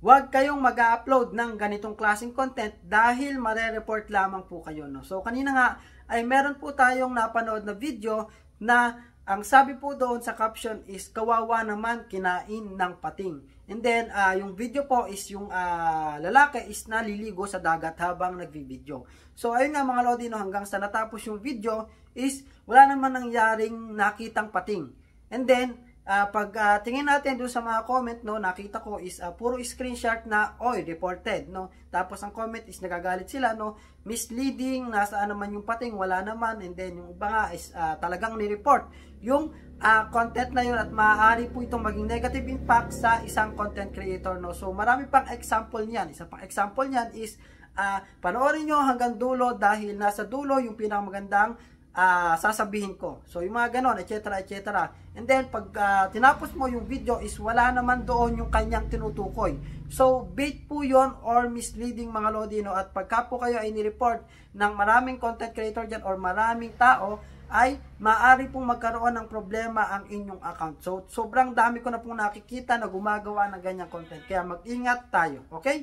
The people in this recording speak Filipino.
huwag kayong mag-upload ng ganitong klaseng content dahil mare-report lamang po kayo. No? So kanina nga ay meron po tayong napanood na video na ang sabi po doon sa caption is kawawa naman kinain ng pating. And then yung video po is yung lalaki is naliligo sa dagat habang nagvi-video. So ayun nga mga Lodi, no, hanggang sa natapos yung video is wala naman nangyaring nakitang pating. And then pag tingin natin doon sa mga comment, no, nakita ko is puro screenshot na oy reported, no. Tapos ang comment is nagagalit sila, no, misleading, nasaan naman yung pating, wala naman. And then yung iba nga is talagang ni-report yung content na yun at maaari po itong maging negative impact sa isang content creator, no. So marami pang example niyan. Isa pang example niyan is panoorin nyo hanggang dulo dahil nasa dulo yung pinakamagandang sasabihin ko. So yung mga ganon, etc. etc. And then pag tinapos mo yung video is wala naman doon yung kanyang tinutukoy. So bait po yon or misleading mga Lodi, no? At pagka po kayo ay ni-report ng maraming content creator dyan or maraming tao, ay maaari pong magkaroon ng problema ang inyong account. So sobrang dami ko na pong nakikita na gumagawa ng ganyang content. Kaya mag-ingat tayo. Okay?